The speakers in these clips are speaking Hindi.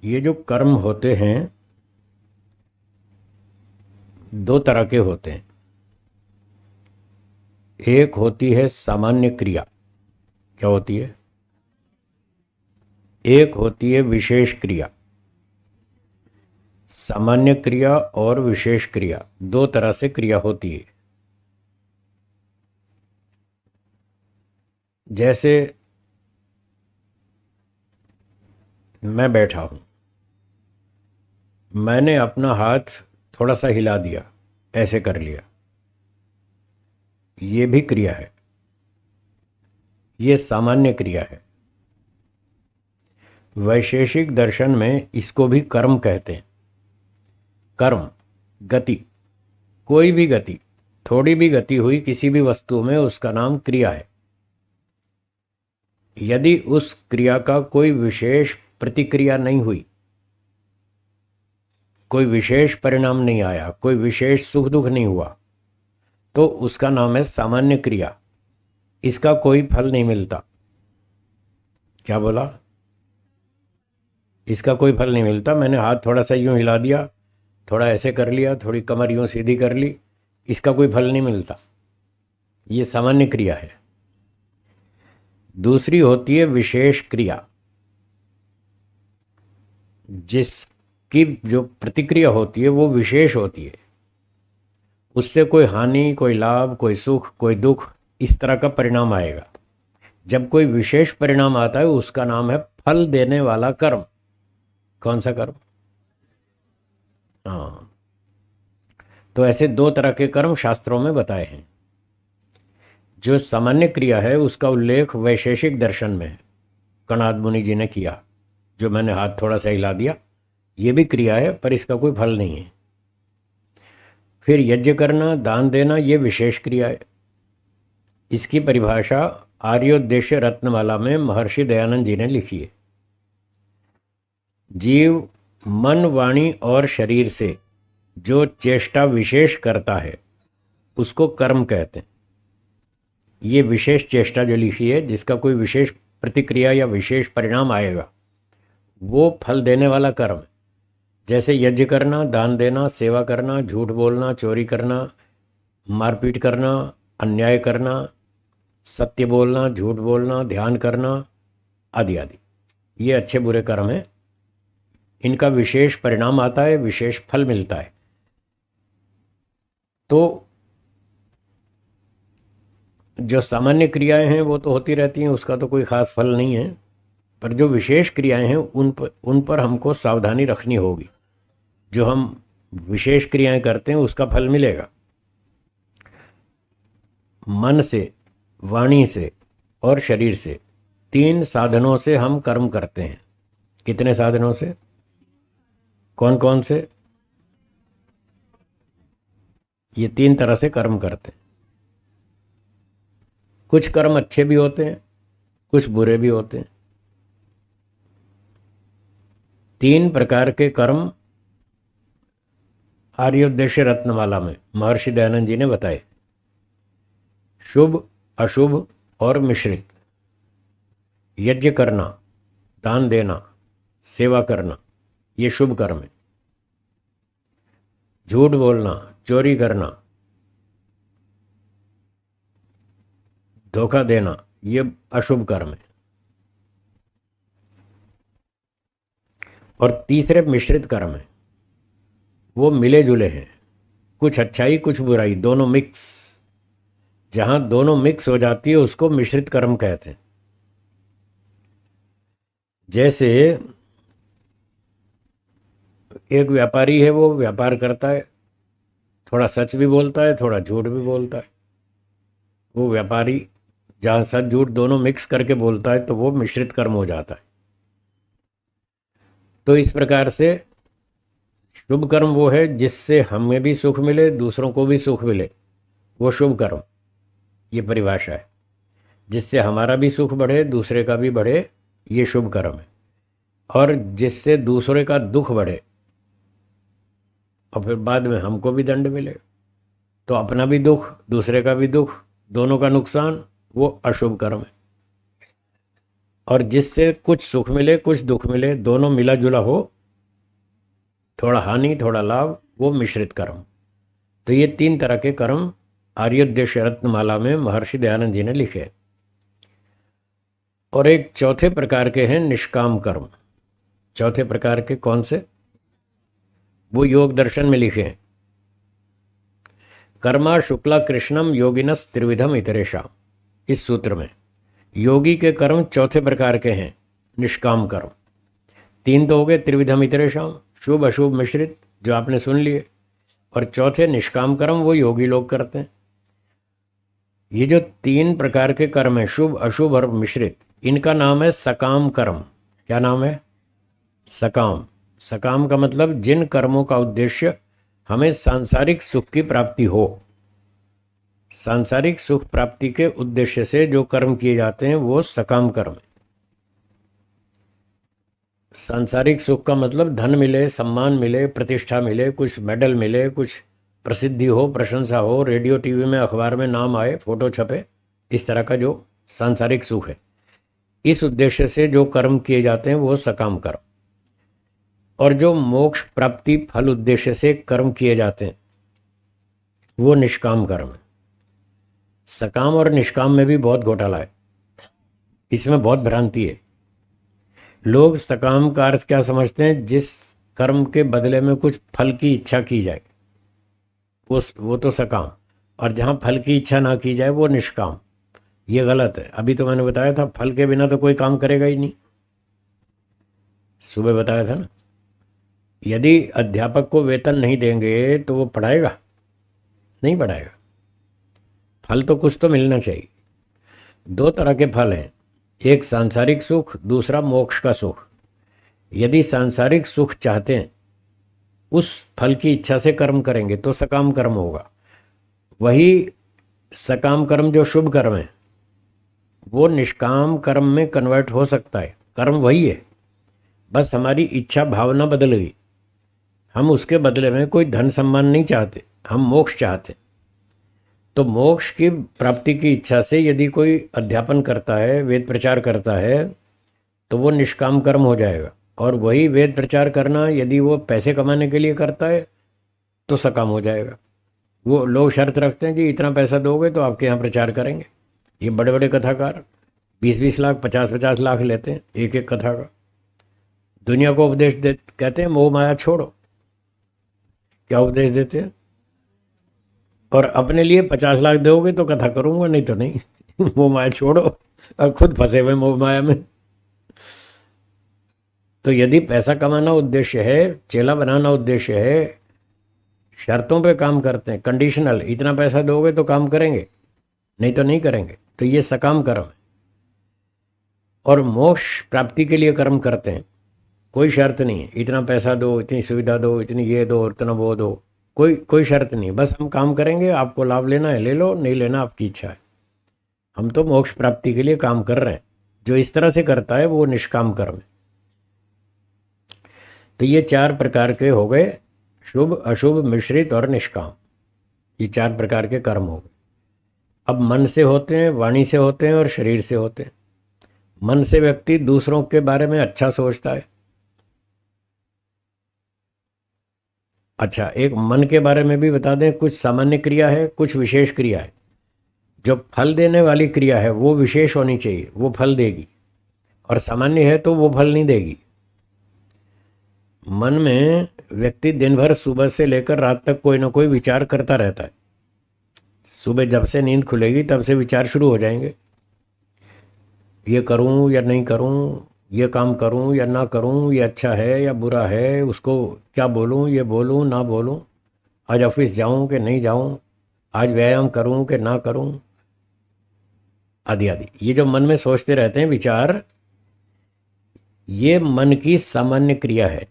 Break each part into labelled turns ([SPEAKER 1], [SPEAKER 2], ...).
[SPEAKER 1] ये जो कर्म होते हैं दो तरह के होते हैं। एक होती है सामान्य क्रिया। क्या होती है? एक होती है विशेष क्रिया। सामान्य क्रिया और विशेष क्रिया दो तरह से क्रिया होती है। जैसे मैं बैठा हूं, मैंने अपना हाथ थोड़ा सा हिला दिया, ऐसे कर लिया, ये भी क्रिया है, ये सामान्य क्रिया है। वैशेषिक दर्शन में इसको भी कर्म कहते हैं। कर्म, गति, कोई भी गति, थोड़ी भी गति हुई किसी भी वस्तु में, उसका नाम क्रिया है। यदि उस क्रिया का कोई विशेष प्रतिक्रिया नहीं हुई, कोई विशेष परिणाम नहीं आया, कोई विशेष सुख दुख नहीं हुआ, तो उसका नाम है सामान्य क्रिया। इसका कोई फल नहीं मिलता। क्या बोला? इसका कोई फल नहीं मिलता। मैंने हाथ थोड़ा सा यूं हिला दिया, थोड़ा ऐसे कर लिया, थोड़ी कमर यूं सीधी कर ली, इसका कोई फल नहीं मिलता। ये सामान्य क्रिया है। दूसरी होती है विशेष क्रिया, जिसकी जो प्रतिक्रिया होती है वो विशेष होती है। उससे कोई हानि, कोई लाभ, कोई सुख, कोई दुख, इस तरह का परिणाम आएगा। जब कोई विशेष परिणाम आता है उसका नाम है फल देने वाला कर्म। कौन सा कर्म? हाँ। तो ऐसे दो तरह के कर्म शास्त्रों में बताए हैं। जो सामान्य क्रिया है उसका उल्लेख वैशेषिक दर्शन में है। कणाद मुनि जी ने किया, जो मैंने हाथ थोड़ा सा हिला दिया, ये भी क्रिया है पर इसका कोई फल नहीं है। फिर यज्ञ करना, दान देना, ये विशेष क्रिया है। इसकी परिभाषा आर्योद्देश्य रत्नमाला में महर्षि दयानंद जी ने लिखी है। जीव मन, वाणी और शरीर से जो चेष्टा विशेष करता है उसको कर्म कहते हैं। ये विशेष चेष्टा जो लिखी है, जिसका कोई विशेष प्रतिक्रिया या विशेष परिणाम आएगा, वो फल देने वाला कर्म है। जैसे यज्ञ करना, दान देना, सेवा करना, झूठ बोलना, चोरी करना, मारपीट करना, अन्याय करना, सत्य बोलना, झूठ बोलना, ध्यान करना, आदि आदि, ये अच्छे बुरे कर्म हैं। इनका विशेष परिणाम आता है, विशेष फल मिलता है। तो जो सामान्य क्रियाएं हैं वो तो होती रहती हैं, उसका तो कोई खास फल नहीं है। पर जो विशेष क्रियाएं हैं उन पर हमको सावधानी रखनी होगी। जो हम विशेष क्रियाएं करते हैं उसका फल मिलेगा। मन से, वाणी से और शरीर से, तीन साधनों से हम कर्म करते हैं। कितने साधनों से? कौन कौन से? ये तीन तरह से कर्म करते हैं। कुछ कर्म अच्छे भी होते हैं, कुछ बुरे भी होते हैं। तीन प्रकार के कर्म आर्योद्देश्य रत्नमाला में महर्षि दयानंद जी ने बताए। शुभ, अशुभ और मिश्रित। यज्ञ करना, दान देना, सेवा करना, ये शुभ कर्म है। झूठ बोलना, चोरी करना, धोखा देना, ये अशुभ कर्म है। और तीसरे मिश्रित कर्म है, वो मिले जुले हैं, कुछ अच्छाई कुछ बुराई, दोनों मिक्स। जहां दोनों मिक्स हो जाती है उसको मिश्रित कर्म कहते हैं। जैसे एक व्यापारी है, वो व्यापार करता है, थोड़ा सच भी बोलता है, थोड़ा झूठ भी बोलता है। वो व्यापारी जहाँ सच झूठ दोनों मिक्स करके बोलता है तो वो मिश्रित कर्म हो जाता है। तो इस प्रकार से शुभ कर्म वो है जिससे हमें भी सुख मिले, दूसरों को भी सुख मिले, वो शुभ कर्म। ये परिभाषा है। जिससे हमारा भी सुख बढ़े, दूसरे का भी बढ़े, ये शुभ कर्म है। और जिससे दूसरे का दुख बढ़े और फिर बाद में हमको भी दंड मिले, तो अपना भी दुख, दूसरे का भी दुख, दोनों का नुकसान, वो अशुभ कर्म है। और जिससे कुछ सुख मिले कुछ दुख मिले, दोनों मिला जुला हो, थोड़ा हानि थोड़ा लाभ, वो मिश्रित कर्म। तो ये 3 तरह के कर्म आर्योद्देश्य रत्नमाला में महर्षि दयानंद जी ने लिखे। और एक चौथे प्रकार के हैं निष्काम कर्म। चौथे प्रकार के कौन से? वो योग दर्शन में लिखे हैं। कर्मा शुक्ला कृष्णम योगिनस त्रिविधम इतरेशा। इस सूत्र में योगी के कर्म चौथे प्रकार के हैं निष्काम कर्म। 3 तो हो गए त्रिविधम इतरेशा, शुभ अशुभ मिश्रित, जो आपने सुन लिए। और चौथे निष्काम कर्म वो योगी लोग करते हैं। ये जो 3 प्रकार के कर्म हैं शुभ अशुभ और मिश्रित, इनका नाम है सकाम कर्म। क्या नाम है? सकाम। सकाम का मतलब जिन कर्मों का उद्देश्य हमें सांसारिक सुख की प्राप्ति हो। सांसारिक सुख प्राप्ति के उद्देश्य से जो कर्म किए जाते हैं वो सकाम कर्म है। सांसारिक सुख का मतलब धन मिले, सम्मान मिले, प्रतिष्ठा मिले, कुछ मेडल मिले, कुछ प्रसिद्धि हो, प्रशंसा हो, रेडियो टीवी में अखबार में नाम आए, फोटो छपे, इस तरह का जो सांसारिक सुख है, इस उद्देश्य से जो कर्म किए जाते हैं वो सकाम कर्म। और जो मोक्ष प्राप्ति फल उद्देश्य से कर्म किए जाते हैं वो निष्काम कर्म है। सकाम और निष्काम में भी बहुत घोटाला है, इसमें बहुत भ्रांति है। लोग सकाम का अर्थ क्या समझते हैं? जिस कर्म के बदले में कुछ फल की इच्छा की जाए वो तो सकाम, और जहाँ फल की इच्छा ना की जाए वो निष्काम। ये गलत है। अभी तो मैंने बताया था फल के बिना तो कोई काम करेगा ही नहीं, सुबह बताया था ना। यदि अध्यापक को वेतन नहीं देंगे तो वो पढ़ाएगा? नहीं पढ़ाएगा। फल तो कुछ तो मिलना चाहिए। 2 तरह के फल हैं, एक सांसारिक सुख, दूसरा मोक्ष का सुख। यदि सांसारिक सुख चाहते हैं, उस फल की इच्छा से कर्म करेंगे तो सकाम कर्म होगा। वही सकाम कर्म जो शुभ कर्म है वो निष्काम कर्म में कन्वर्ट हो सकता है। कर्म वही है, बस हमारी इच्छा भावना बदल गई। हम उसके बदले में कोई धन सम्मान नहीं चाहते, हम मोक्ष चाहते। तो मोक्ष की प्राप्ति की इच्छा से यदि कोई अध्यापन करता है, वेद प्रचार करता है, तो वो निष्काम कर्म हो जाएगा। और वही वेद प्रचार करना यदि वो पैसे कमाने के लिए करता है तो सकाम हो जाएगा। वो लोग शर्त रखते हैं कि इतना पैसा दोगे तो आपके यहाँ प्रचार करेंगे। ये बड़े बड़े कथाकार 20-20 लाख 50-50 लाख लेते हैं एक एक कथा का। दुनिया को उपदेश दे, कहते हैं मोह माया छोड़ो। क्या उपदेश देते हैं? और अपने लिए 50 लाख दोगे तो कथा करूंगा, नहीं तो नहीं। मोह माया छोड़ो, और खुद फंसे हुए मोह माया में। तो यदि पैसा कमाना उद्देश्य है, चेला बनाना उद्देश्य है, शर्तों पे काम करते हैं, कंडीशनल, इतना पैसा दोगे तो काम करेंगे, नहीं तो नहीं करेंगे, तो ये सकाम कर्म है। और मोक्ष प्राप्ति के लिए कर्म करते हैं, कोई शर्त नहीं है, इतना पैसा दो, इतनी सुविधा दो, इतनी ये दो, इतना वो दो, कोई शर्त नहीं। बस हम काम करेंगे, आपको लाभ लेना है ले लो, नहीं लेना आपकी इच्छा है। हम तो मोक्ष प्राप्ति के लिए काम कर रहे हैं। जो इस तरह से करता है वो निष्काम कर्म है। तो ये 4 प्रकार के हो गए, शुभ अशुभ मिश्रित और निष्काम। ये 4 प्रकार के कर्म हो गए। अब मन से होते हैं, वाणी से होते हैं और शरीर से होते हैं। मन से व्यक्ति दूसरों के बारे में अच्छा सोचता है। अच्छा, एक मन के बारे में भी बता दें, कुछ सामान्य क्रिया है, कुछ विशेष क्रिया है। जो फल देने वाली क्रिया है वो विशेष होनी चाहिए, वो फल देगी, और सामान्य है तो वो फल नहीं देगी। मन में व्यक्ति दिन भर सुबह से लेकर रात तक कोई ना कोई विचार करता रहता है। सुबह जब से नींद खुलेगी तब से विचार शुरू हो जाएंगे, ये करूं या नहीं करूं, ये काम करूं या ना करूं, ये अच्छा है या बुरा है, उसको क्या बोलूं, ये बोलूं ना बोलूं, आज ऑफिस जाऊं कि नहीं जाऊं, आज व्यायाम करूं कि ना करूं, आदि आदि। ये जो मन में सोचते रहते हैं विचार, ये मन की सामान्य क्रिया है,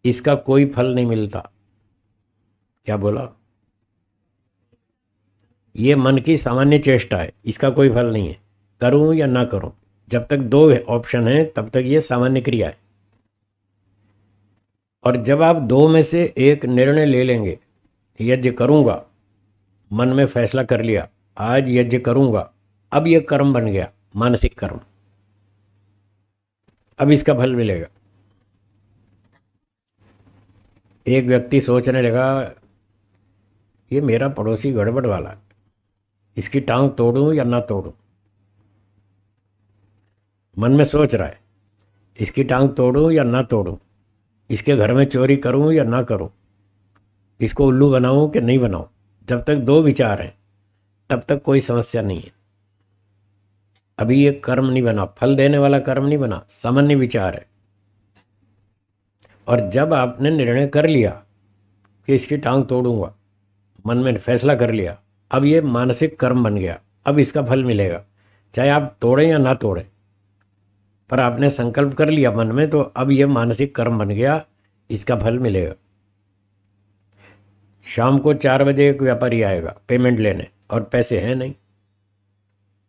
[SPEAKER 1] इसका कोई फल नहीं मिलता। क्या बोला? ये मन की सामान्य चेष्टा है, इसका कोई फल नहीं है, करूं या ना करूं। जब तक 2 ऑप्शन है तब तक ये सामान्य क्रिया है। और जब आप 2 में से एक निर्णय ले लेंगे, यज्ञ करूंगा, मन में फैसला कर लिया आज यज्ञ करूंगा, अब ये कर्म बन गया, मानसिक कर्म, अब इसका फल मिलेगा। एक व्यक्ति सोचने लगा, ये मेरा पड़ोसी गड़बड़ वाला है, इसकी टांग तोड़ूं या ना तोड़ूं। मन में सोच रहा है, इसकी टांग तोड़ूं या ना तोड़ूं, इसके घर में चोरी करूं या ना करूं, इसको उल्लू बनाऊं कि नहीं बनाऊं। जब तक दो विचार हैं तब तक कोई समस्या नहीं है। अभी ये कर्म नहीं बना, फल देने वाला कर्म नहीं बना, सामान्य विचार है। और जब आपने निर्णय कर लिया कि इसकी टांग तोड़ूंगा, मन में फैसला कर लिया, अब ये मानसिक कर्म बन गया, अब इसका फल मिलेगा। चाहे आप तोड़ें या ना तोड़ें, पर आपने संकल्प कर लिया मन में, तो अब ये मानसिक कर्म बन गया, इसका फल मिलेगा। शाम को 4 बजे एक व्यापारी आएगा पेमेंट लेने, और पैसे हैं नहीं।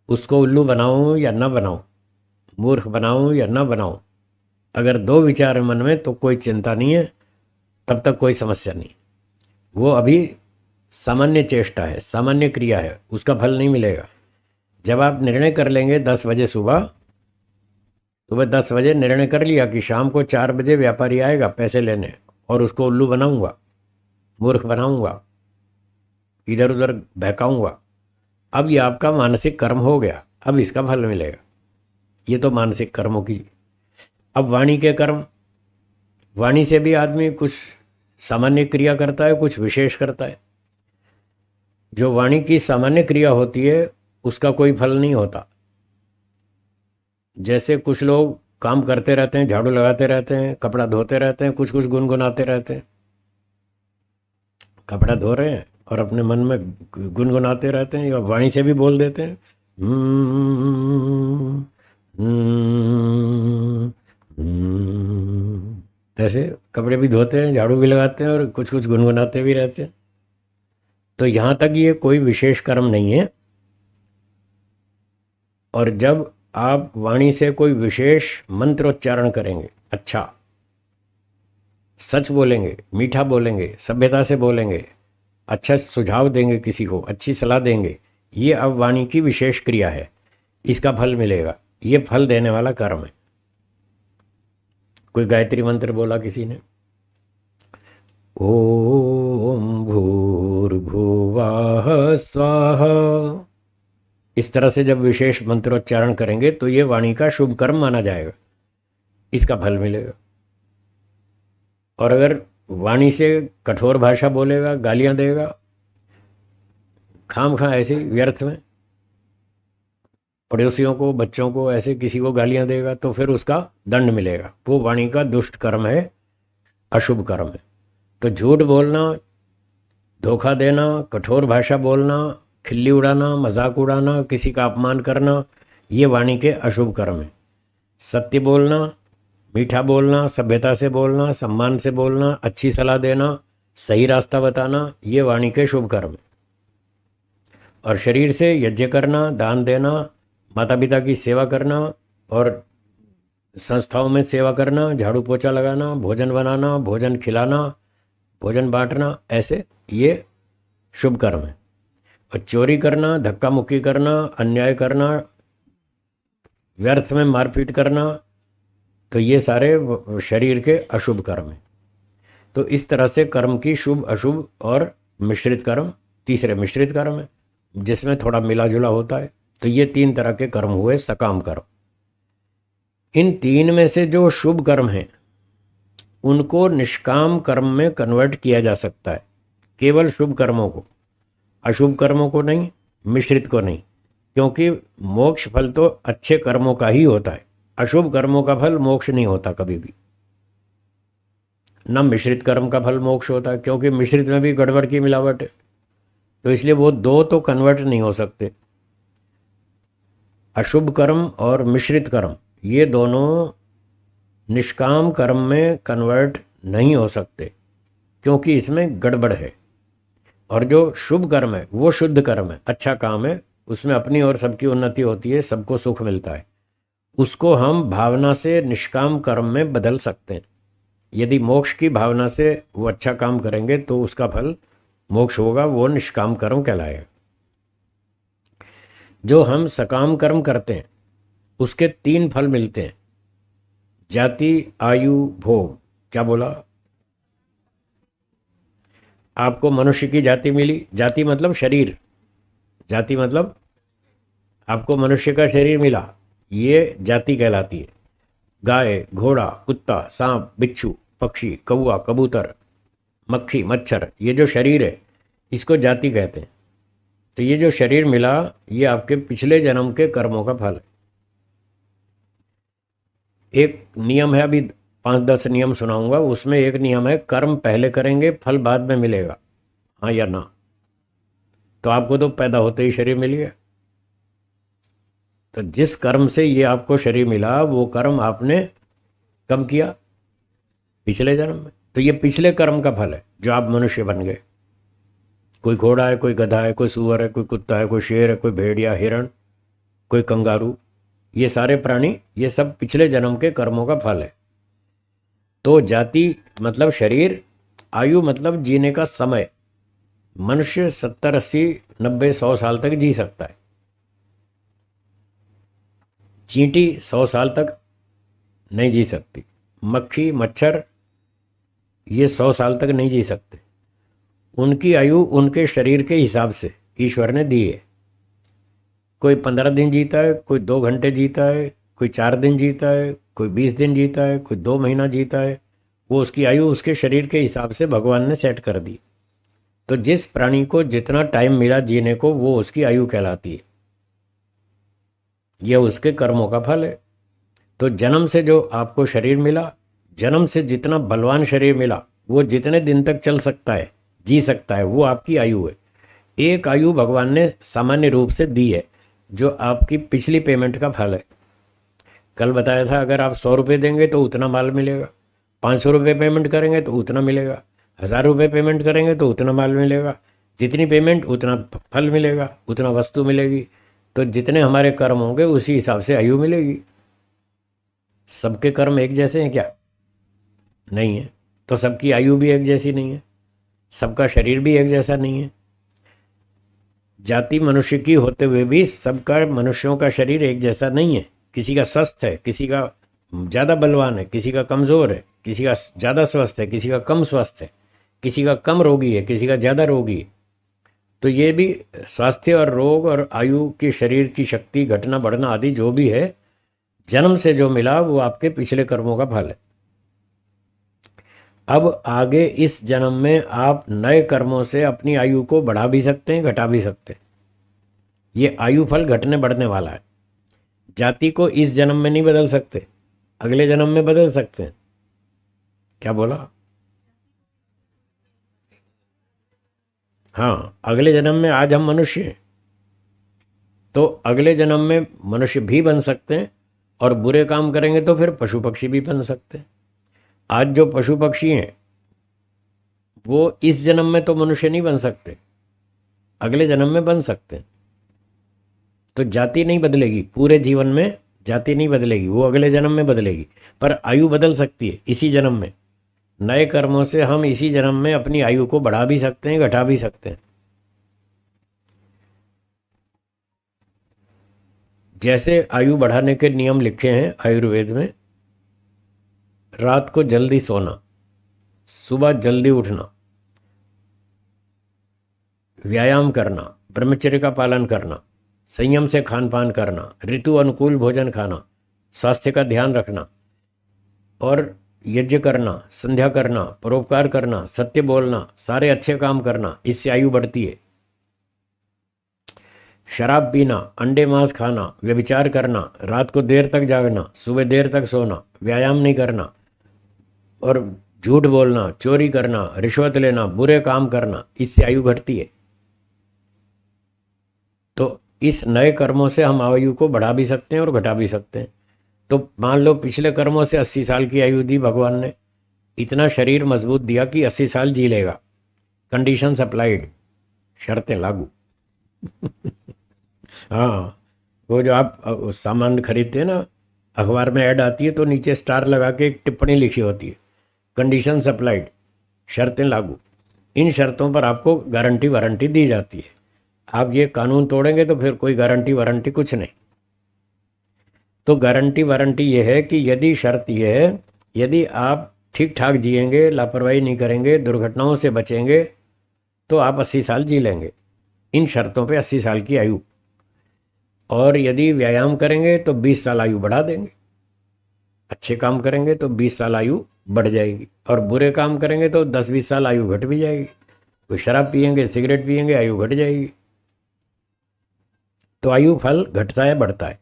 [SPEAKER 1] उसको उल्लू बनाऊं या ना बनाऊं, मूर्ख बनाऊं या ना बनाऊं, अगर दो विचार है मन में तो कोई चिंता नहीं है, तब तक कोई समस्या नहीं। वो अभी सामान्य चेष्टा है, सामान्य क्रिया है, उसका फल नहीं मिलेगा। जब आप निर्णय कर लेंगे 10 बजे सुबह 10 बजे निर्णय कर लिया कि शाम को 4 बजे व्यापारी आएगा पैसे लेने, और उसको उल्लू बनाऊंगा, मूर्ख बनाऊंगा, इधर उधर बहकाऊंगा, अब ये आपका मानसिक कर्म हो गया, अब इसका फल मिलेगा। ये तो मानसिक कर्मों की। अब वाणी के कर्म, वाणी से भी आदमी कुछ सामान्य क्रिया करता है, कुछ विशेष करता है। जो वाणी की सामान्य क्रिया होती है उसका कोई फल नहीं होता। जैसे कुछ लोग काम करते रहते हैं, झाड़ू लगाते रहते हैं, कपड़ा धोते रहते हैं, कुछ कुछ गुनगुनाते रहते हैं। कपड़ा धो रहे हैं और अपने मन में गुनगुनाते रहते हैं, या वाणी से भी बोल देते हैं। ऐसे कपड़े भी धोते हैं, झाड़ू भी लगाते हैं, और कुछ कुछ गुनगुनाते भी रहते हैं। तो यहाँ तक ये कोई विशेष कर्म नहीं है। और जब आप वाणी से कोई विशेष मंत्रोच्चारण करेंगे, अच्छा सच बोलेंगे, मीठा बोलेंगे, सभ्यता से बोलेंगे, अच्छा सुझाव देंगे, किसी को अच्छी सलाह देंगे, ये अब वाणी की विशेष क्रिया है, इसका फल मिलेगा। ये फल देने वाला कर्म है। कोई गायत्री मंत्र बोला किसी ने, ओम भूर्भुवः स्वाहा, इस तरह से जब विशेष मंत्रोच्चारण करेंगे तो ये वाणी का शुभ कर्म माना जाएगा, इसका फल मिलेगा। और अगर वाणी से कठोर भाषा बोलेगा, गालियां देगा, खाम खा ऐसे व्यर्थ में पड़ोसियों को, बच्चों को, ऐसे किसी को गालियां देगा, तो फिर उसका दंड मिलेगा। वो वाणी का दुष्ट कर्म है, अशुभ कर्म है। तो झूठ बोलना, धोखा देना, कठोर भाषा बोलना, खिल्ली उड़ाना, मजाक उड़ाना, किसी का अपमान करना, ये वाणी के अशुभ कर्म है। सत्य बोलना, मीठा बोलना, सभ्यता से बोलना, सम्मान से बोलना, अच्छी सलाह देना, सही रास्ता बताना, ये वाणी के शुभ कर्म है। और शरीर से यज्ञ करना, दान देना, माता पिता की सेवा करना, और संस्थाओं में सेवा करना, झाड़ू पोछा लगाना, भोजन बनाना, भोजन खिलाना, भोजन बांटना, ऐसे ये शुभ कर्म है। और चोरी करना, धक्का मुक्की करना, अन्याय करना, व्यर्थ में मारपीट करना, तो ये सारे शरीर के अशुभ कर्म हैं। तो इस तरह से कर्म की शुभ, अशुभ और मिश्रित कर्म, तीसरे मिश्रित कर्म है जिसमें थोड़ा मिला जुला होता है। तो ये 3 तरह के कर्म हुए सकाम कर्म। इन 3 में से जो शुभ कर्म हैं उनको निष्काम कर्म में कन्वर्ट किया जा सकता है, केवल शुभ कर्मों को, अशुभ कर्मों को नहीं, मिश्रित को नहीं। क्योंकि मोक्ष फल तो अच्छे कर्मों का ही होता है, अशुभ कर्मों का फल मोक्ष नहीं होता कभी भी। न मिश्रित कर्म का फल मोक्ष होता है, क्योंकि मिश्रित में भी गड़बड़ की मिलावट है। तो इसलिए वो दो तो कन्वर्ट नहीं हो सकते। अशुभ कर्म और मिश्रित कर्म ये दोनों निष्काम कर्म में कन्वर्ट नहीं हो सकते, क्योंकि इसमें गड़बड़ है। और जो शुभ कर्म है वो शुद्ध कर्म है, अच्छा काम है, उसमें अपनी और सबकी उन्नति होती है, सबको सुख मिलता है। उसको हम भावना से निष्काम कर्म में बदल सकते हैं। यदि मोक्ष की भावना से वो अच्छा काम करेंगे तो उसका फल मोक्ष होगा, वो निष्काम कर्म कहलाएगा। जो हम सकाम कर्म करते हैं उसके 3 फल मिलते हैं, जाति, आयु, भोग। क्या बोला? आपको मनुष्य की जाति मिली, जाति मतलब शरीर, जाति मतलब आपको मनुष्य का शरीर मिला, ये जाति कहलाती है। गाय, घोड़ा, कुत्ता, सांप, बिच्छू, पक्षी, कौवा, कबूतर, मक्खी, मच्छर, ये जो शरीर है इसको जाति कहते हैं। तो ये जो शरीर मिला ये आपके पिछले जन्म के कर्मों का फल है। एक नियम है, अभी 5-10 नियम सुनाऊंगा, उसमें एक नियम है कर्म पहले करेंगे फल बाद में मिलेगा, हाँ या ना। तो आपको तो पैदा होते ही शरीर मिल गया, तो जिस कर्म से ये आपको शरीर मिला वो कर्म आपने कब किया? पिछले जन्म में। तो ये पिछले कर्म का फल है जो आप मनुष्य बन गए। कोई घोड़ा है, कोई गधा है, कोई सूअर है, कोई कुत्ता है, कोई शेर है, कोई भेड़िया, हिरण, कोई कंगारू, ये सारे प्राणी, ये सब पिछले जन्म के कर्मों का फल है। तो जाति मतलब शरीर, आयु मतलब जीने का समय। मनुष्य 70, 80, 90, 100 साल तक जी सकता है। चींटी 100 साल तक नहीं जी सकती। मक्खी, मच्छर ये 100 साल तक नहीं जी सकते। उनकी आयु उनके शरीर के हिसाब से ईश्वर ने दी है। कोई 15 दिन जीता है, कोई 2 घंटे जीता है, कोई 4 दिन जीता है, कोई 20 दिन जीता है, कोई 2 महीना जीता है। वो उसकी आयु उसके शरीर के हिसाब से भगवान ने सेट कर दी। तो जिस प्राणी को जितना टाइम मिला जीने को वो उसकी आयु कहलाती है, यह उसके कर्मों का फल है। तो जन्म से जो आपको शरीर मिला, जन्म से जितना बलवान शरीर मिला, वो जितने दिन तक चल सकता है, जी सकता है, वो आपकी आयु है। एक आयु भगवान ने सामान्य रूप से दी है जो आपकी पिछली पेमेंट का फल है। कल बताया था अगर आप 100 रुपये देंगे तो उतना माल मिलेगा, 500 रुपये पेमेंट करेंगे तो उतना मिलेगा, 1000 रुपये पेमेंट करेंगे तो उतना माल मिलेगा। जितनी पेमेंट उतना फल मिलेगा, उतना वस्तु मिलेगी। तो जितने हमारे कर्म होंगे उसी हिसाब से आयु मिलेगी। सबके कर्म एक जैसे हैं क्या? नहीं है। तो सबकी आयु भी एक जैसी नहीं है, सबका शरीर भी एक जैसा नहीं है। जाति मनुष्य की होते हुए भी सबका मनुष्यों का शरीर एक जैसा नहीं है। किसी का स्वस्थ है, किसी का ज़्यादा बलवान है, किसी का कमज़ोर है, किसी का ज़्यादा स्वस्थ है, किसी का कम स्वस्थ है, किसी का कम रोगी है, किसी का ज़्यादा रोगी है। तो ये भी स्वास्थ्य और रोग और आयु की शरीर की शक्ति घटना बढ़ना आदि जो भी है जन्म से जो मिला वो आपके पिछले कर्मों का फल है। अब आगे इस जन्म में आप नए कर्मों से अपनी आयु को बढ़ा भी सकते हैं, घटा भी सकते हैं। ये आयु फल घटने बढ़ने वाला है। जाति को इस जन्म में नहीं बदल सकते, अगले जन्म में बदल सकते हैं। क्या बोला? हाँ, अगले जन्म में आज हम मनुष्य हैं तो अगले जन्म में मनुष्य भी बन सकते हैं, और बुरे काम करेंगे तो फिर पशु पक्षी भी बन सकते हैं। आज जो पशु पक्षी हैं वो इस जन्म में तो मनुष्य नहीं बन सकते, अगले जन्म में बन सकते हैं। तो जाति नहीं बदलेगी, पूरे जीवन में जाति नहीं बदलेगी, वो अगले जन्म में बदलेगी। पर आयु बदल सकती है इसी जन्म में। नए कर्मों से हम इसी जन्म में अपनी आयु को बढ़ा भी सकते हैं, घटा भी सकते हैं। जैसे आयु बढ़ाने के नियम लिखे हैं आयुर्वेद में, रात को जल्दी सोना, सुबह जल्दी उठना, व्यायाम करना, ब्रह्मचर्य का पालन करना, संयम से खान पान करना, ऋतु अनुकूल भोजन खाना, स्वास्थ्य का ध्यान रखना, और यज्ञ करना, संध्या करना, परोपकार करना, सत्य बोलना, सारे अच्छे काम करना, इससे आयु बढ़ती है। शराब पीना, अंडे मांस खाना, व्यभिचार करना, रात को देर तक जागना, सुबह देर तक सोना, व्यायाम नहीं करना, और झूठ बोलना, चोरी करना, रिश्वत लेना, बुरे काम करना, इससे आयु घटती है। तो इस नए कर्मों से हम आयु को बढ़ा भी सकते हैं और घटा भी सकते हैं। तो मान लो पिछले कर्मों से 80 साल की आयु दी भगवान ने, इतना शरीर मजबूत दिया कि 80 साल जी लेगा। कंडीशंस अप्लाइड, शर्तें लागू। हाँ, वो जो आप सामान खरीदते हैं ना, अखबार में ऐड आती है तो नीचे स्टार लगा के एक टिप्पणी लिखी होती है, कंडीशंस अप्लाइड, शर्तें लागू। इन शर्तों पर आपको गारंटी वारंटी दी जाती है। आप ये कानून तोड़ेंगे तो फिर कोई गारंटी वारंटी कुछ नहीं। तो गारंटी वारंटी ये है कि यदि शर्त ये है, यदि आप ठीक ठाक जिएंगे, लापरवाही नहीं करेंगे, दुर्घटनाओं से बचेंगे, तो आप 80 साल जी लेंगे, इन शर्तों पे 80 साल की आयु। और यदि व्यायाम करेंगे तो 20 साल आयु बढ़ा देंगे, अच्छे काम करेंगे तो 20 साल आयु बढ़ जाएगी, और बुरे काम करेंगे तो 10-20 साल आयु घट भी जाएगी। कोई शराब पियेंगे, सिगरेट पियेंगे, आयु घट जाएगी। तो आयु फल घटता है बढ़ता है।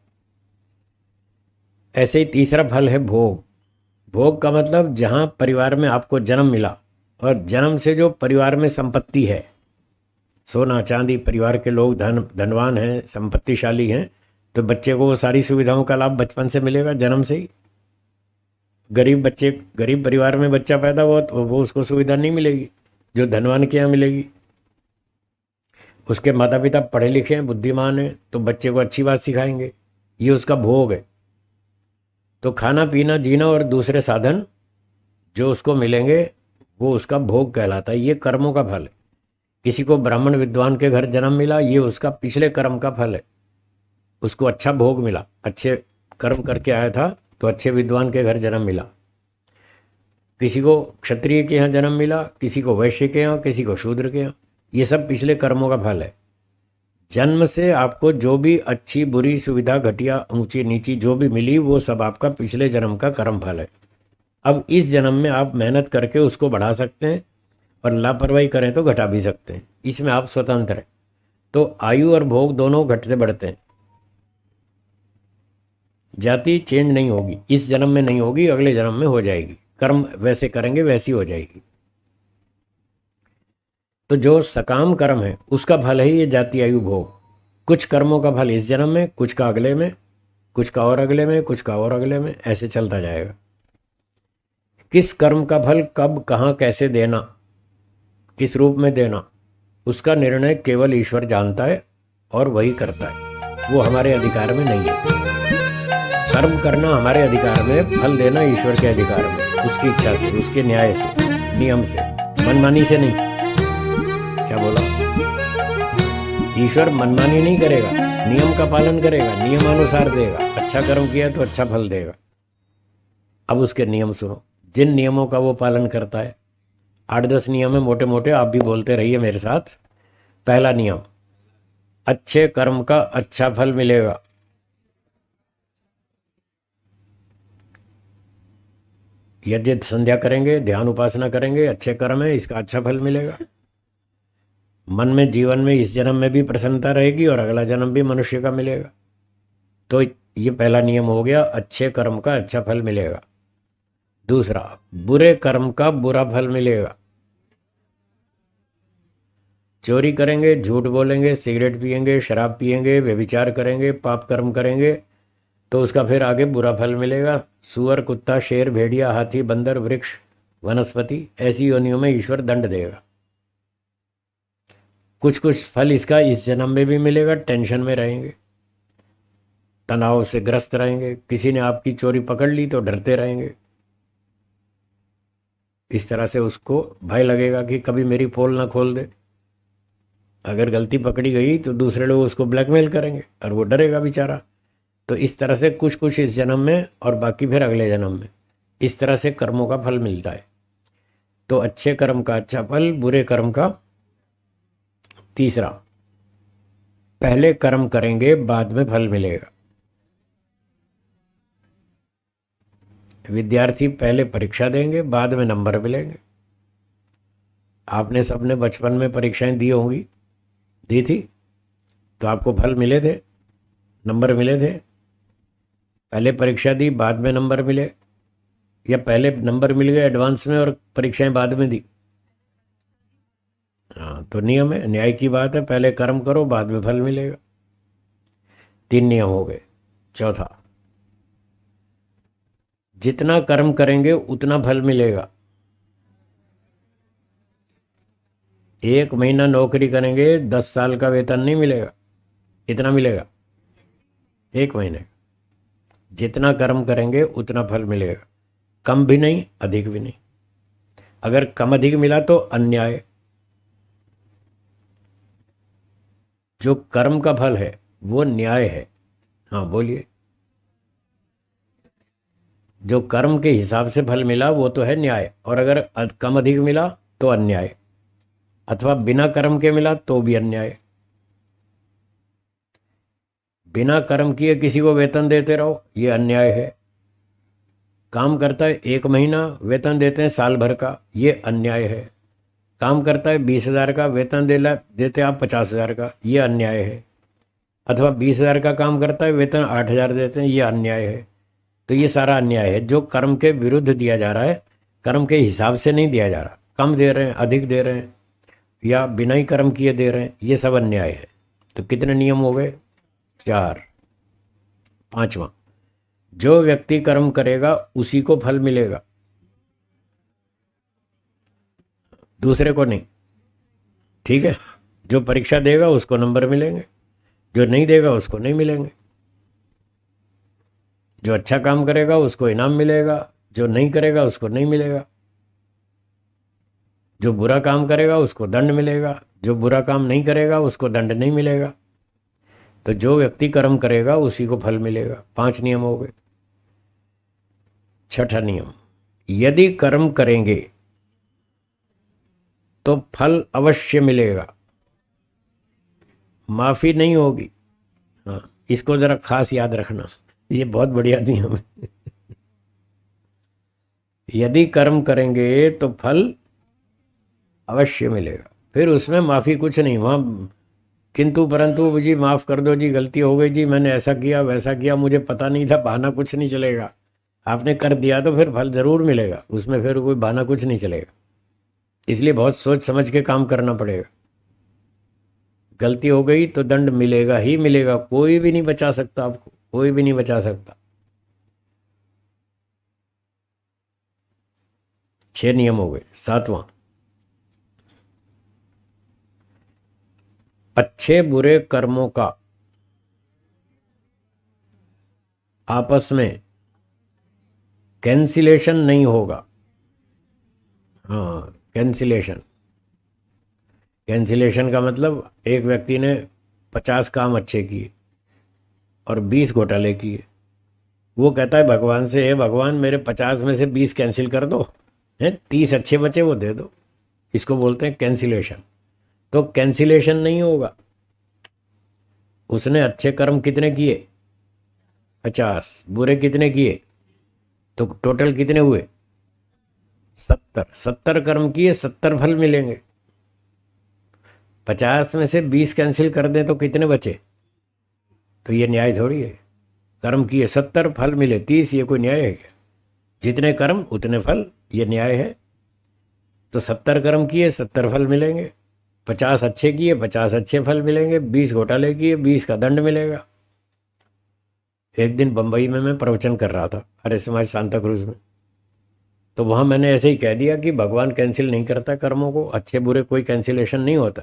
[SPEAKER 1] ऐसे ही तीसरा फल है भोग। भोग का मतलब जहाँ परिवार में आपको जन्म मिला और जन्म से जो परिवार में संपत्ति है, सोना चांदी, परिवार के लोग धनवान हैं, संपत्तिशाली हैं, तो बच्चे को वो सारी सुविधाओं का लाभ बचपन से मिलेगा, जन्म से ही। गरीब परिवार में बच्चा पैदा हुआ तो वो उसको सुविधा नहीं मिलेगी जो धनवान के यहाँ मिलेगी। उसके माता पिता पढ़े लिखे हैं, बुद्धिमान हैं, तो बच्चे को अच्छी बात सिखाएंगे, ये उसका भोग है। तो खाना पीना जीना और दूसरे साधन जो उसको मिलेंगे वो उसका भोग कहलाता है, ये कर्मों का फल है। किसी को ब्राह्मण विद्वान के घर जन्म मिला, ये उसका पिछले कर्म का फल है, उसको अच्छा भोग मिला, अच्छे कर्म करके आया था तो अच्छे विद्वान के घर जन्म मिला। किसी को क्षत्रिय के यहाँ जन्म मिला, किसी को वैश्य के यहाँ, किसी को शूद्र के यहाँ, ये सब पिछले कर्मों का फल है। जन्म से आपको जो भी अच्छी बुरी सुविधा, घटिया ऊंची नीची जो भी मिली, वो सब आपका पिछले जन्म का कर्म फल है। अब इस जन्म में आप मेहनत करके उसको बढ़ा सकते हैं और लापरवाही करें तो घटा भी सकते हैं, इसमें आप स्वतंत्र हैं। तो आयु और भोग दोनों घटते बढ़ते हैं, जाति चेंज नहीं होगी, इस जन्म में नहीं होगी, अगले जन्म में हो जाएगी। कर्म वैसे करेंगे वैसी हो जाएगी। तो जो सकाम कर्म है उसका फल है ये जाति आयु भोग। कुछ कर्मों का फल इस जन्म में, कुछ का अगले में, कुछ का और अगले में, कुछ का और अगले में, ऐसे चलता जाएगा। किस कर्म का फल कब कहाँ कैसे देना, किस रूप में देना, उसका निर्णय केवल ईश्वर जानता है और वही करता है, वो हमारे अधिकार में नहीं है। कर्म करना हमारे अधिकार में, फल देना ईश्वर के अधिकार में, उसकी इच्छा से, उसके न्याय से, नियम से, मनमानी से नहीं। क्या बोला? ईश्वर मनमानी नहीं करेगा, नियम का पालन करेगा, नियमानुसार देगा। अच्छा कर्म किया तो अच्छा फल देगा। अब उसके नियम सुनो, जिन नियमों का वो पालन करता है, 8-10 नियम है मोटे मोटे, आप भी बोलते रहिए मेरे साथ। पहला नियम, अच्छे कर्म का अच्छा फल मिलेगा। यज्ञ संध्या करेंगे, ध्यान उपासना करेंगे, अच्छे कर्म है, इसका अच्छा फल मिलेगा। मन में, जीवन में इस जन्म में भी प्रसन्नता रहेगी और अगला जन्म भी मनुष्य का मिलेगा। तो ये पहला नियम हो गया, अच्छे कर्म का अच्छा फल मिलेगा। दूसरा, बुरे कर्म का बुरा फल मिलेगा। चोरी करेंगे, झूठ बोलेंगे, सिगरेट पिएंगे, शराब पिएंगे, व्यभिचार करेंगे, पाप कर्म करेंगे, तो उसका फिर आगे बुरा फल मिलेगा। सुअर, कुत्ता, शेर, भेड़िया, हाथी, बंदर, वृक्ष, वनस्पति, ऐसी योनियों में ईश्वर दंड देगा। कुछ कुछ फल इसका इस जन्म में भी मिलेगा, टेंशन में रहेंगे, तनाव से ग्रस्त रहेंगे, किसी ने आपकी चोरी पकड़ ली तो डरते रहेंगे। इस तरह से उसको भय लगेगा कि कभी मेरी पोल ना खोल दे। अगर गलती पकड़ी गई तो दूसरे लोग उसको ब्लैकमेल करेंगे और वो डरेगा बेचारा। तो इस तरह से कुछ कुछ इस जन्म में और बाकी फिर अगले जन्म में, इस तरह से कर्मों का फल मिलता है। तो अच्छे कर्म का अच्छा फल, बुरे कर्म का। तीसरा, पहले कर्म करेंगे बाद में फल मिलेगा। विद्यार्थी पहले परीक्षा देंगे, बाद में नंबर मिलेंगे। आपने सबने बचपन में परीक्षाएं दी होंगी, दी थी, तो आपको फल मिले थे, नंबर मिले थे। पहले परीक्षा दी बाद में नंबर मिले, या पहले नंबर मिल गए एडवांस में और परीक्षाएं बाद में दी? हाँ, तो नियम है, न्याय की बात है, पहले कर्म करो बाद में फल मिलेगा। 3 नियम हो गए। चौथा, जितना कर्म करेंगे उतना फल मिलेगा। 1 महीना नौकरी करेंगे, 10 साल का वेतन नहीं मिलेगा, इतना मिलेगा 1 महीने। जितना कर्म करेंगे उतना फल मिलेगा, कम भी नहीं अधिक भी नहीं। अगर कम अधिक मिला तो अन्याय। जो कर्म का फल है वो न्याय है। हाँ बोलिए। जो कर्म के हिसाब से फल मिला वो तो है न्याय, और अगर कम अधिक मिला तो अन्याय। अथवा बिना कर्म के मिला तो भी अन्याय। बिना कर्म किए किसी को वेतन देते रहो, ये अन्याय है। काम करता है 1 महीना, वेतन देते हैं साल भर का, ये अन्याय है। काम करता है 20,000 का, वेतन देते आप 50,000 का, ये अन्याय है। अथवा 20,000 का काम करता है, वेतन 8,000 देते हैं, ये अन्याय है। तो ये सारा अन्याय है जो कर्म के विरुद्ध दिया जा रहा है, कर्म के हिसाब से नहीं दिया जा रहा। कम दे रहे हैं, अधिक दे रहे हैं, या बिना ही कर्म किए दे रहे हैं, ये सब अन्याय है। तो कितने नियम हो गए? 4। 5वां, जो व्यक्ति कर्म करेगा उसी को फल मिलेगा, दूसरे को नहीं। ठीक है, जो परीक्षा देगा उसको नंबर मिलेंगे, जो नहीं देगा उसको नहीं मिलेंगे। जो अच्छा काम करेगा उसको इनाम मिलेगा, जो नहीं करेगा उसको नहीं मिलेगा। जो बुरा काम करेगा उसको दंड मिलेगा, जो बुरा काम नहीं करेगा उसको दंड नहीं मिलेगा। तो जो व्यक्ति कर्म करेगा उसी को फल मिलेगा। 5 नियम हो गए। 6ठा नियम, यदि कर्म करेंगे तो फल अवश्य मिलेगा, माफी नहीं होगी। हाँ, इसको जरा खास याद रखना, ये बहुत बढ़िया नियम है। यदि कर्म करेंगे तो फल अवश्य मिलेगा, फिर उसमें माफी कुछ नहीं। वहां किंतु परंतु जी माफ कर दो जी, गलती हो गई जी, मैंने ऐसा किया वैसा किया, मुझे पता नहीं था, बहाना कुछ नहीं चलेगा। आपने कर दिया तो फिर फल जरूर मिलेगा, उसमें फिर कोई बहाना कुछ नहीं चलेगा। इसलिए बहुत सोच समझ के काम करना पड़ेगा। गलती हो गई तो दंड मिलेगा ही मिलेगा, कोई भी नहीं बचा सकता आपको, कोई भी नहीं बचा सकता। 6 नियम हो गए। 7वां, अच्छे बुरे कर्मों का आपस में कैंसिलेशन नहीं होगा। हाँ, कैंसिलेशन। कैंसिलेशन का मतलब एक व्यक्ति ने 50 काम अच्छे किए और 20 घोटाले किए। वो कहता है भगवान से, हे भगवान मेरे 50 में से 20 कैंसिल कर दो, हैं 30 अच्छे बचे वो दे दो। इसको बोलते हैं कैंसिलेशन। तो कैंसिलेशन नहीं होगा। उसने अच्छे कर्म कितने किए? 50। बुरे कितने किए? तो टोटल कितने हुए? 70। 70 कर्म किए, 70 फल मिलेंगे। 50 में से 20 कैंसिल कर दें तो कितने बचे? तो ये न्याय थोड़ी है। कर्म किए 70, फल मिले 30, ये कोई न्याय है क्या? जितने कर्म उतने फल, ये न्याय है? तो 70 कर्म किए 70 फल मिलेंगे, 50 अच्छे किए 50 अच्छे फल मिलेंगे, 20 घोटाले किए 20 का दंड मिलेगा। एक दिन बंबई में मैं प्रवचन कर रहा था, आर्य समाज सांता क्रूज में। तो वहाँ मैंने ऐसे ही कह दिया कि भगवान कैंसिल नहीं करता कर्मों को, अच्छे बुरे कोई कैंसिलेशन नहीं होता।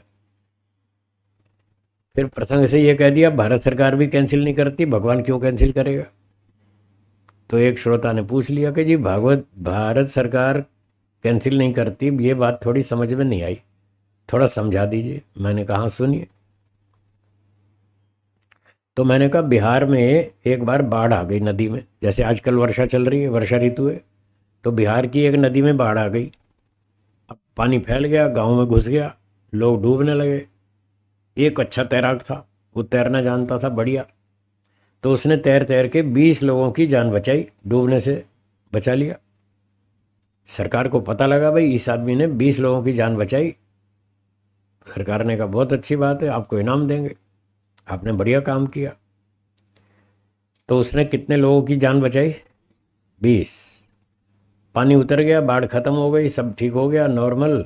[SPEAKER 1] फिर प्रसंग से ये कह दिया भारत सरकार भी कैंसिल नहीं करती, भगवान क्यों कैंसिल करेगा? तो एक श्रोता ने पूछ लिया कि जी भारत सरकार कैंसिल नहीं करती, ये बात थोड़ी समझ में नहीं आई, थोड़ा समझा दीजिए। मैंने कहा सुनिए। तो मैंने कहा बिहार में एक बार बाढ़ आ गई नदी में, जैसे आजकल वर्षा चल रही है, वर्षा ऋतु है। तो बिहार की एक नदी में बाढ़ आ गई। अब पानी फैल गया, गांव में घुस गया, लोग डूबने लगे। एक अच्छा तैराक था, वो तैरना जानता था बढ़िया। तो उसने तैर तैर के 20 लोगों की जान बचाई, डूबने से बचा लिया। सरकार को पता लगा भाई इस आदमी ने 20 लोगों की जान बचाई। सरकार ने कहा बहुत अच्छी बात है, आपको इनाम देंगे, आपने बढ़िया काम किया। तो उसने कितने लोगों की जान बचाई? 20। पानी उतर गया, बाढ़ खत्म हो गई, सब ठीक हो गया नॉर्मल।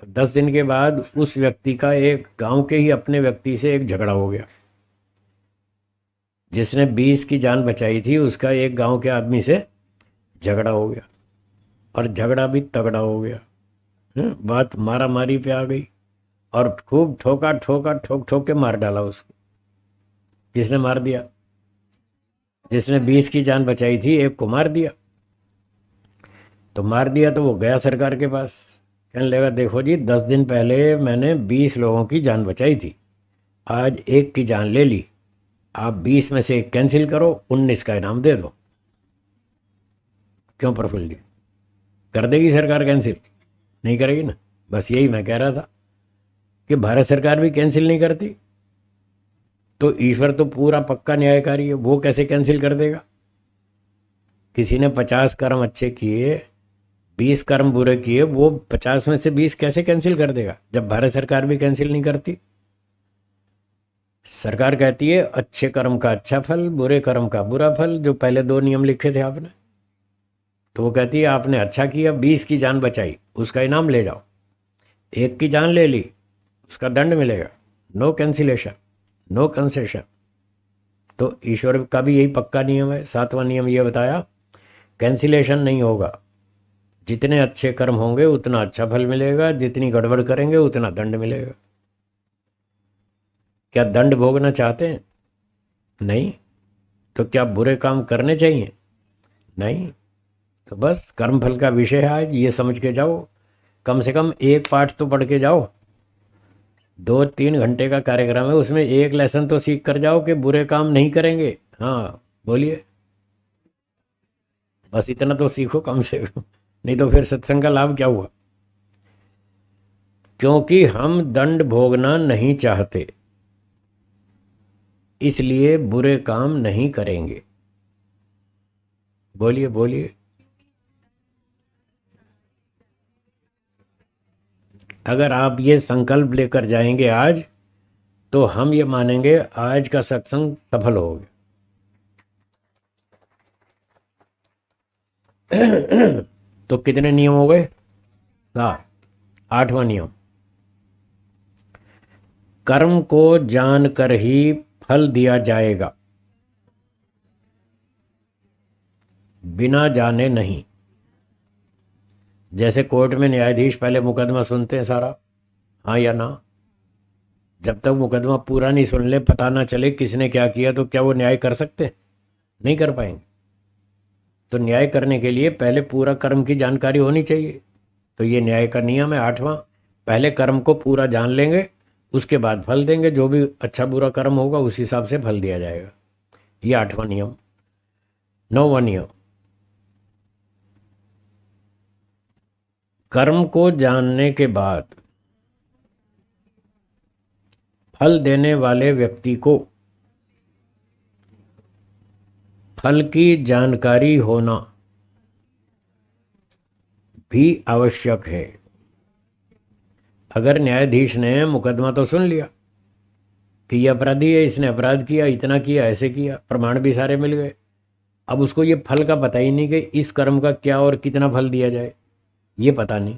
[SPEAKER 1] 10 दिन के बाद उस व्यक्ति का एक गांव के ही अपने व्यक्ति से एक झगड़ा हो गया। जिसने 20 की जान बचाई थी उसका एक गांव के आदमी से झगड़ा हो गया, और झगड़ा भी तगड़ा हो गया। बात मारा मारी पे आ गई, और खूब ठोका ठोका ठोक ठोक के मार डाला उसको। किसने मार दिया? जिसने 20 की जान बचाई थी एक को मार दिया। तो मार दिया तो वो गया सरकार के पास, कहने लगा देखो जी 10 दिन पहले मैंने 20 लोगों की जान बचाई थी, आज एक की जान ले ली, आप 20 में से एक कैंसिल करो, 19 का इनाम दे दो। क्यों प्रफुल्ल जी, कर देगी सरकार कैंसिल? नहीं करेगी ना। बस यही मैं कह रहा था कि भारत सरकार भी कैंसिल नहीं करती, तो ईश्वर तो पूरा पक्का न्यायकारी है, वो कैसे कैंसिल कर देगा? किसी ने 50 कर्म अच्छे किए, 20 कर्म बुरे किए, वो 50 में से 20 कैसे कैंसिल कर देगा जब भारत सरकार भी कैंसिल नहीं करती? सरकार कहती है अच्छे कर्म का अच्छा फल, बुरे कर्म का बुरा फल, जो पहले 2 नियम लिखे थे आपने। तो वो कहती है आपने अच्छा किया, 20 की जान बचाई, उसका इनाम ले जाओ। 1 की जान ले ली, उसका दंड मिलेगा। No cancellation, no concession. तो ईश्वर का भी यही पक्का नियम है। 7वां नियम ये बताया, कैंसिलेशन नहीं होगा। जितने अच्छे कर्म होंगे उतना अच्छा फल मिलेगा, जितनी गड़बड़ करेंगे उतना दंड मिलेगा। क्या दंड भोगना चाहते हैं? नहीं। तो क्या बुरे काम करने चाहिए? नहीं। तो बस कर्मफल का विषय है आज, ये समझ के जाओ। कम से कम एक पाठ तो पढ़ के जाओ। 2-3 घंटे का कार्यक्रम है, उसमें एक लेसन तो सीख कर जाओ कि बुरे काम नहीं करेंगे। हाँ बोलिए, बस इतना तो सीखो कम से कम, नहीं तो फिर सत्संग का लाभ क्या हुआ? क्योंकि हम दंड भोगना नहीं चाहते, इसलिए बुरे काम नहीं करेंगे। बोलिए बोलिए। अगर आप ये संकल्प लेकर जाएंगे आज, तो हम ये मानेंगे आज का सत्संग सफल हो गया। तो कितने नियम हो गए? 7। 8वां नियम, कर्म को जानकर ही फल दिया जाएगा, बिना जाने नहीं। जैसे कोर्ट में न्यायाधीश पहले मुकदमा सुनते हैं सारा, हाँ या ना। जब तक मुकदमा पूरा नहीं सुन ले, पता ना चले किसने क्या किया, तो क्या वो न्याय कर सकते? नहीं कर पाएंगे। तो न्याय करने के लिए पहले पूरा कर्म की जानकारी होनी चाहिए। तो ये न्याय का नियम है 8वां। पहले कर्म को पूरा जान लेंगे, उसके बाद फल देंगे। जो भी अच्छा बुरा कर्म होगा उस हिसाब से फल दिया जाएगा। ये 8वां नियम। 9वां नियम, कर्म को जानने के बाद फल देने वाले व्यक्ति को फल की जानकारी होना भी आवश्यक है। अगर न्यायाधीश ने मुकदमा तो सुन लिया कि ये अपराधी है, इसने अपराध किया, इतना किया, ऐसे किया, प्रमाण भी सारे मिल गए, अब उसको ये फल का पता ही नहीं कि इस कर्म का क्या और कितना फल दिया जाए, ये पता नहीं,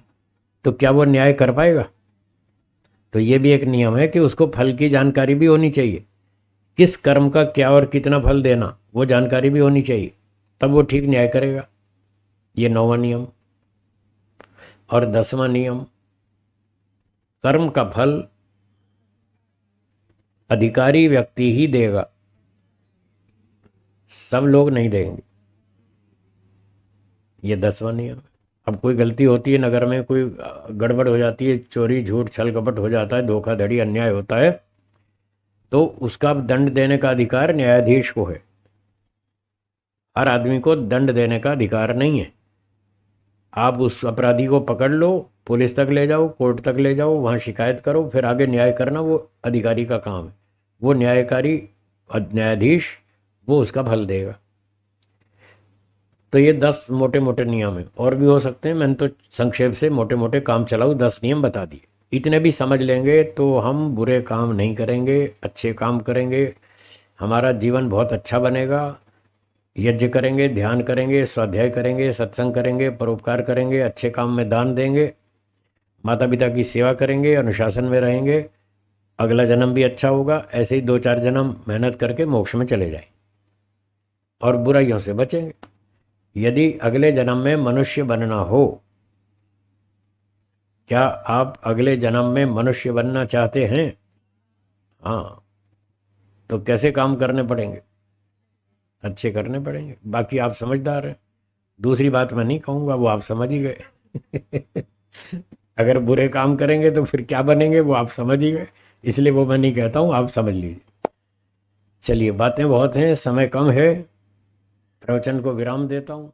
[SPEAKER 1] तो क्या वो न्याय कर पाएगा? तो ये भी एक नियम है कि उसको फल की जानकारी भी होनी चाहिए। किस कर्म का क्या और कितना फल देना, वो जानकारी भी होनी चाहिए, तब वो ठीक न्याय करेगा। ये 9वां नियम। और 10वां नियम, कर्म का फल अधिकारी व्यक्ति ही देगा, सब लोग नहीं देंगे। ये 10वां नियम। अब कोई गलती होती है नगर में, कोई गड़बड़ हो जाती है, चोरी झूठ छल कपट हो जाता है, धोखाधड़ी अन्याय होता है, तो उसका दंड देने का अधिकार न्यायाधीश को है। हर आदमी को दंड देने का अधिकार नहीं है। आप उस अपराधी को पकड़ लो, पुलिस तक ले जाओ, कोर्ट तक ले जाओ, वहाँ शिकायत करो, फिर आगे न्याय करना वो अधिकारी का काम है। वो न्यायकारी न्यायाधीश वो उसका फल देगा। तो ये 10 मोटे मोटे नियम हैं, और भी हो सकते हैं, मैंने तो संक्षेप से मोटे मोटे काम चलाऊ 10 नियम बता दिए। इतने भी समझ लेंगे तो हम बुरे काम नहीं करेंगे, अच्छे काम करेंगे, हमारा जीवन बहुत अच्छा बनेगा। यज्ञ करेंगे, ध्यान करेंगे, स्वाध्याय करेंगे, सत्संग करेंगे, परोपकार करेंगे, अच्छे काम में दान देंगे, माता पिता की सेवा करेंगे, अनुशासन में रहेंगे, अगला जन्म भी अच्छा होगा। ऐसे ही 2-4 जन्म मेहनत करके मोक्ष में चले जाएं और बुराइयों से बचेंगे। यदि अगले जन्म में मनुष्य बनना हो, क्या आप अगले जन्म में मनुष्य बनना चाहते हैं? हाँ। तो कैसे काम करने पड़ेंगे? अच्छे करने पड़ेंगे। बाकी आप समझदार हैं, दूसरी बात मैं नहीं कहूँगा, वो आप समझ ही गए। अगर बुरे काम करेंगे तो फिर क्या बनेंगे वो आप समझ ही गए, इसलिए वो मैं नहीं कहता हूँ, आप समझ लीजिए। चलिए, बातें बहुत हैं, समय कम है, प्रवचन को विराम देता हूँ।